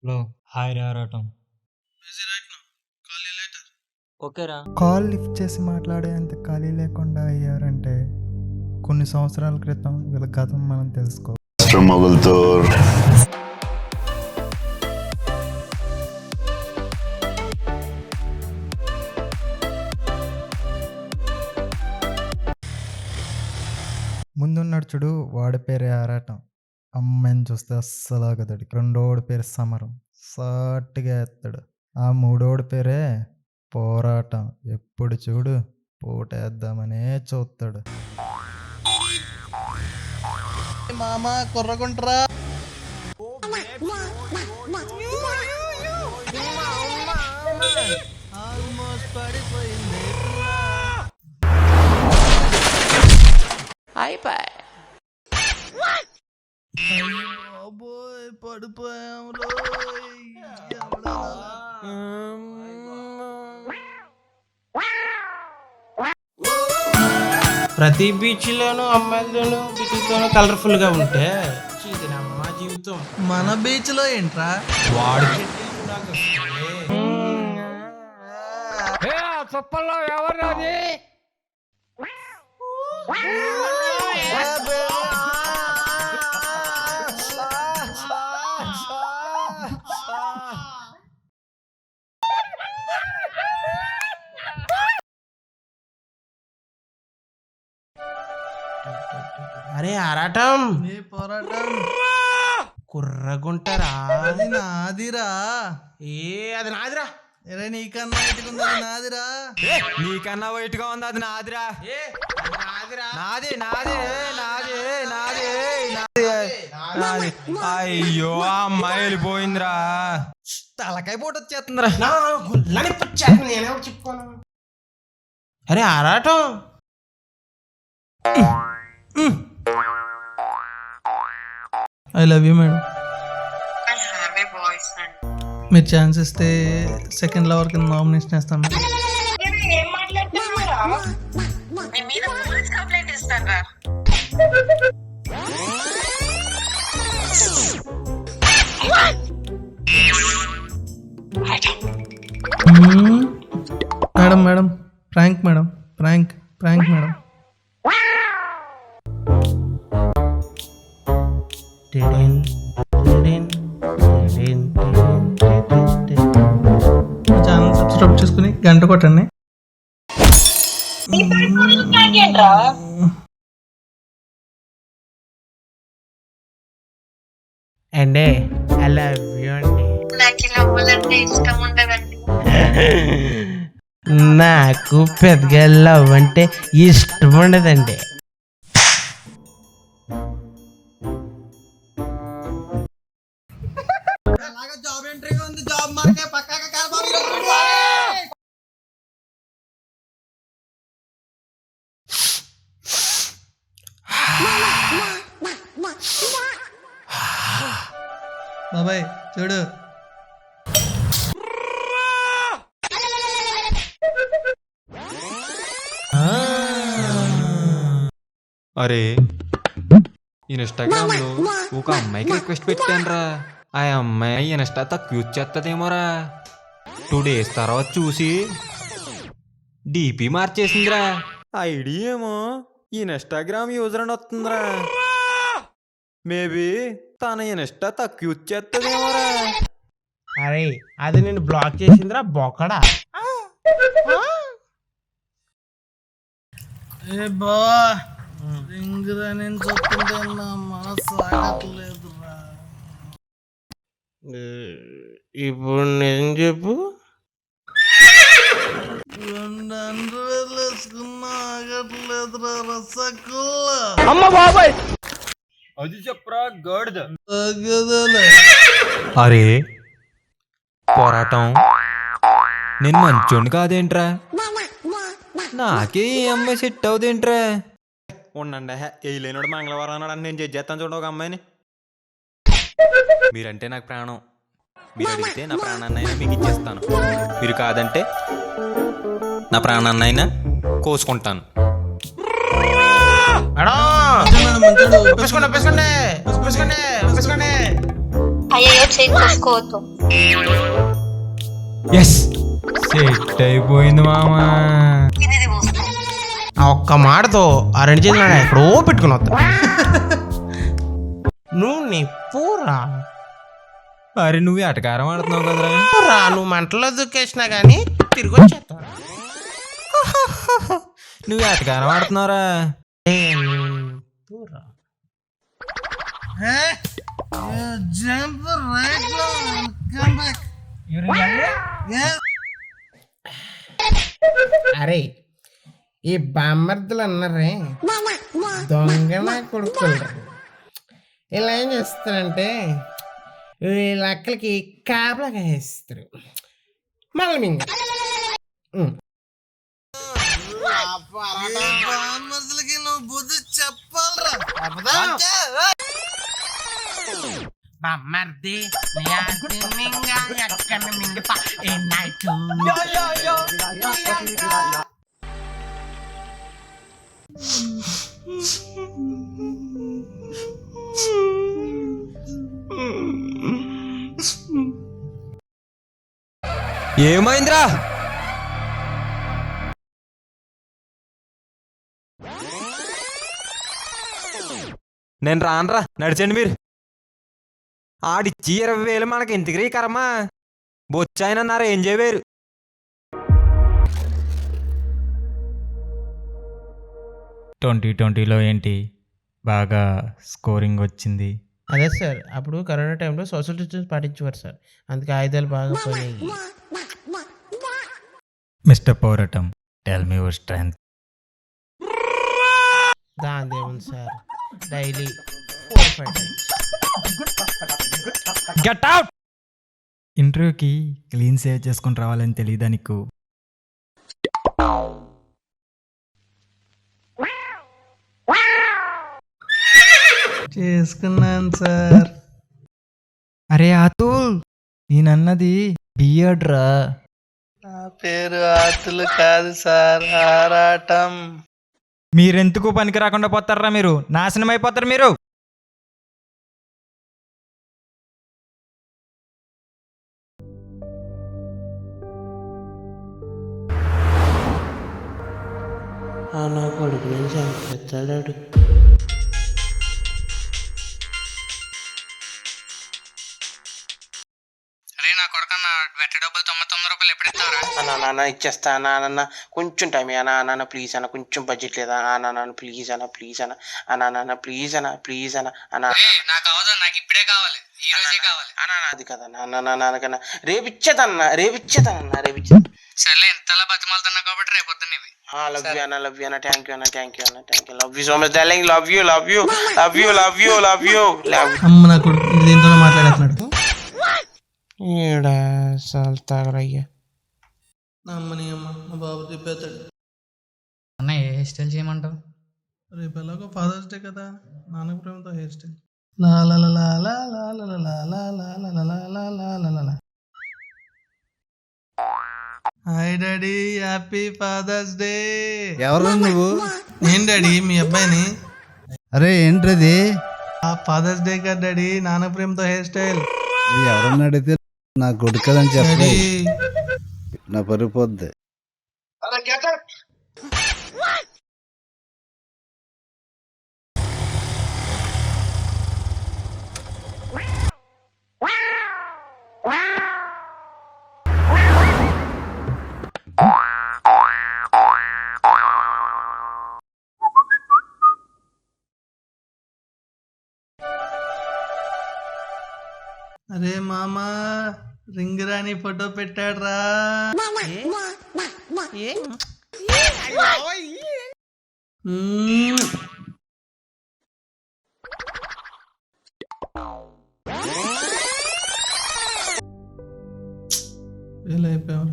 Hello hi రా రాటం ఓకేరా. Call lift చేసి మాట్లాడేంత ఖాళీ లేకుండా అయ్యారంటే కొన్ని సంవత్సరాల క్రితం వీళ్ళ గతం మనం తెలుసుకో. మొగల్తూర్ ముందున్నాడు చూడు, వాడి పేరే ఆరాటం. అమ్మాయిని చూస్తే అస్సలు ఆగదడికి. రెండోడి పేరు సమరం, సాటిగా ఎత్తాడు. ఆ మూడోడి పేరే పోరాటం. ఎప్పుడు చూడు పోటేద్దామనే చూస్తాడు. మామ కుర్రకుంట్రా ఆల్మోస్ట్ పడిపోయింది. బాబోయ్ పడిపోయాం ప్రతి బీచ్లోనూ అమ్మాయిలతోనూ బీచ్లతోనూ కలర్ఫుల్గా ఉంటే ఇది మా జీవితం. మన బీచ్ లో ఏంట్రా వాడికి చెప్పల్లో ఎవరు అరే ఆరాటం ఏ పోరాటం కుర్రగుంటారా? అది నాదిరా. అది నాదిరా. ఎరే నీకన్నా ఇటుకుంది అది నాదిరా. నీకన్నా వైట్ గా ఉంది అది నాదిరా. అది నాదిరా. నాది నాది నాది నాది నాది. అయ్యో అమ్మాయి వెళ్ళిపోయిందిరా. తలకాయ పోటు వచ్చేస్తుందిరా. నా గుళ్ళని పచ్చాక నేనేమో చెప్పుకోను. అరే ఆరాటం ఐ లవ్ యూ మేడం. మీరు ఛాన్స్ ఇస్తే సెకండ్ లవర్ కింద నామినేషన్ వేస్తాం మేడం. ఏం మాట్లాడుతున్నారా? మీ మీద పోలీస్ కంప్లైంట్ ఇస్తారా? Madam madam prank madam, prank prank madam. Channel subscribe చేసుకుని గంట కొట్టండి. మీ సైడ్ పోలీస్ ప్రాంక్ ఏంట్రా? అండి ఐ లవ్ యూ అండి. నాకు ఇలా అవ్వాలంటే ఇష్టం ఉండదండి. నాకు పెద్దగా లవ్ అంటే ఇష్టం ఉండదండి. జాబ్ ఎంట్రీ ఉంది, జాబ్ మార్కే పక్కాగా బాబాయ్ చూడు. అరే ఇన్స్టాగ్రామ్ లో ఒక అమ్మాయికి రిక్వెస్ట్ పెట్టానురా. ఆ అమ్మాయి ఇన్స్టా తక్కువ యూజ్ చేస్తుందేమోరా. 2 days తర్వాత చూసి డిపి మార్చేసిందిరా. ఐడి ఏమో ఇన్స్టాగ్రామ్ యూజర్ అని వస్తుందిరా. మేబీ తన ఇన్స్టా తక్కువ యూజ్ చేస్తుందేమోరా. అరే అది నేను బ్లాక్ చేసిందిరా బొక్కడా. ఏ బా రింగ్ నేను చెప్తుంటే నా మనసు ఆగట్లేదురా. ఇప్పుడు నేను చెప్పు. 2 underwear వేసుకున్నా ఆగట్లేదురా రసగుల్లా. అది చెప్పరా గర్డ్. ఆగదులే. అరే పోరాటం నేను మంచోండి కాదేంట్రా. నాకే ఈ అమ్మాయి సెట్ అవుదేంట్రా. ఉండండి వేయలేనోడు మంగళవారం అన్నాడు. నేను చేస్తాను చూడ ఒక అమ్మాయిని. మీరంటే నాకు ప్రాణం. మీరు అడిగితే నా ప్రాణాన్ని అయినా మీకు ఇచ్చేస్తాను. మీరు కాదంటే నా ప్రాణాన్ని అయినా కోసుకుంటాను. మేడం మంచోడు, మంచోడు. ఒప్పేసుకోండి ఒప్పేసుకోండి ఒప్పేసుకోండి ఒప్పేసుకోండి. అయ్యో చేయి కోసుకోవద్దు. ఎస్ సెట్ అయిపోయింది మామా. ఇది పోస్తా. ఆ ఒక్క మాటతో ఆ 2 చేతులు ఎక్కడో పెట్టుకుని వస్తా. నువ్వు నీ పూరా అరే నువ్వు ఎటకారం ఆడుతున్నావు కదరా. పూరా నువ్వు మంటలో దుక్కేసినా కానీ తిరిగి వచ్చేస్తా. నువ్వు ఎటకారం ఆడుతున్నావురా. పూరా అరే ఈ బామ్మర్దులు అన్నారే దొంగ నా కొడుకులు ఇలా ఏం చేస్తారంటే వీళ్ళ అక్కలకి కాపలాగా వేస్తారు మళ్ళీ మింగ బామ్మర్ది ఎక్కడ మింగపా ఏ నైట్ ఏమైందిరా? నేను రానరా, నడిచండి మీరు. ఆడిచ్చి 20,000 మనకి ఇంటికి కర్మ. బొచ్చాయనన్నారు ఏం చేయవేరు. ట్వంటీలో ఏంటి బాగా స్కోరింగ్ వచ్చింది? అదే సార్, అప్పుడు కరోనా టైంలో సోషల్ డిస్టెన్స్ పాటించేవారు సార్, అందుకే ఆయుధాలు బాగా పోయినాయి. Mister Poratam, tell me your strength. దాందేముంది sir, daily 4-5 times. Get out. ఇంటర్వ్యూకి క్లీన్ సేవ్ చేసుకుని రావాలని తెలియదా నీకు? చేసుకున్నాను సార్. అరే అతుల్, నేనన్నది బియర్డ్ రా. నా పేరు ఆతులు కాదు సార్, ఆరాటం. మీరెందుకు పనికి రాకుండా పోతారా? మీరు నాశనం అయిపోతారు మీరు. నా కొడుకు నేను చంపేస్తాడు. నాన్న ఇచ్చేస్తా నాన్న, కొంచెం టైం అన్న ప్లీజ్ అన్న, కొంచెం బడ్జెట్ లేదా నాన్న, ప్లీజ్ అన్న ప్లీజ్ అన్న నాన్న, ప్లీజ్ అన్న ప్లీజ్ అన్న అన్న. అది కదా నాన్న కన్నా రేపిచ్చేదన్నా లవ్ యూ అన్న, థ్యాంక్ యూ అన్న, love you so much darling, love you. అమ్మ నా కొడుకు దీంతోనే మాట్లాడుతున్నాడు. ఈడా సాల్ తాగరయ్యా. అమ్మని అమ్మ, మా బాబు తిప్పేస్తాడు. అన్న ఏ హెయిర్ స్టైల్ చేయమంటావు? రేపు ఎలాగో ఫాదర్స్ డే కదా, నాన్న ప్రేమతో హెయిర్ స్టైల్. లా లా లా లా లా లా లా లా లా లా లా లా లా లా లా లా లా. Hi daddy, happy father's day. ఎవరు నువ్వు? ఏం డాడీ మీ అబ్బాయిని? అరే ఏంట్రది? ఆ ఫాదర్స్ డే కదా డాడీ, నాన్న ప్రేమతో హెయిర్ స్టైల్. ఎవరన్నా అడిగితే నా కొడుకదని చెప్పి డాడీ నా పరిపోద్ది. అరే మామా, రింగ్ రాని ఫోటో పెట్టాడు రా. ఫెయిల్ అయిపోయావు.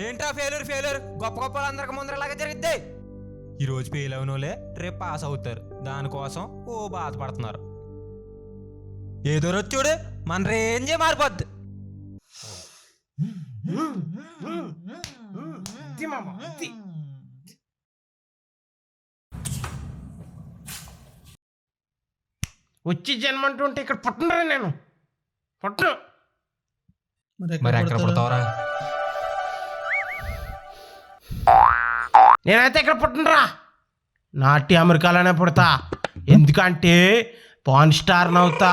ఏంట్రా ఫెయిల్యూర్ గొప్ప గొప్ప అందరికి ముందరలాగా జరిగిద్ది. ఈ రోజు ఫెయిల్ అవనోలే రేపు పాస్ అవుతారు, దానికోసం ఓ బాధపడుతున్నారు. ఏదో రోజు చూడు మన రేంజే మారిపోద్ది. వచ్చి జన్మంటూ ఉంటే ఇక్కడ పుట్టనరా నేను పుట్టను. మరి ఎక్కడ పుడతావరా? నేనైతే ఇక్కడ పుట్టనరా, నాటి అమెరికాలోనే పుడతా. ఎందుకంటే పాన్ స్టార్ నవ్వుతా.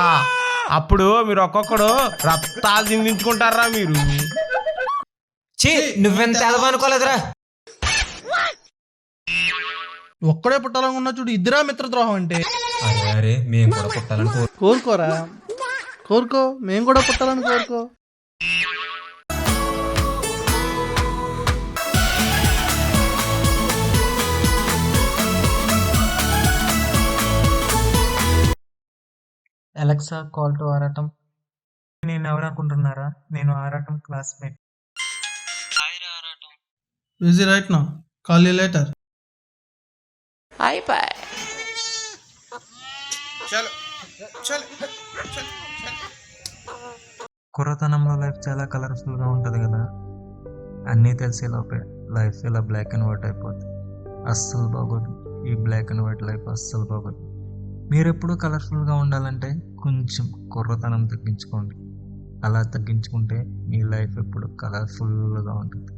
అప్పుడు మీరు ఒక్కొక్కడు రక్తాలు చిందించుకుంటారా మీరు. చీ, నువ్వెంత ఎదవనుకోలేదురా. ఒక్కడే పుట్టాలనుకున్నా చూడు, ఇద్దరా మిత్రద్రోహం అంటే. అరే మేము కూడా పుట్టాలని కోరుకోరా, కోరుకో, మేము కూడా పుట్టాలని కోరుకో. అలెక్సా కాల్ టు ఆరాటం. నేను ఎవరనుకుంటున్నారా? నేను Aratam classmate. Busy right now, call you later. కుర్రతనంలో లైఫ్ చాలా కలర్ఫుల్గా ఉంటుంది కదా, అన్నీ తెలిసేలోపే లైఫ్ ఇలా బ్లాక్ అండ్ వైట్ అయిపోతుంది. అస్సలు బాగోదు ఈ బ్లాక్ అండ్ వైట్ లైఫ్, అస్సలు బాగోదు. మీరు ఎప్పుడూ కలర్ఫుల్గా ఉండాలంటే కొంచెం కుర్రతనం తగ్గించుకోండి. అలా తగ్గించుకుంటే మీ లైఫ్ ఎప్పుడు కలర్ఫుల్గా ఉంటుంది.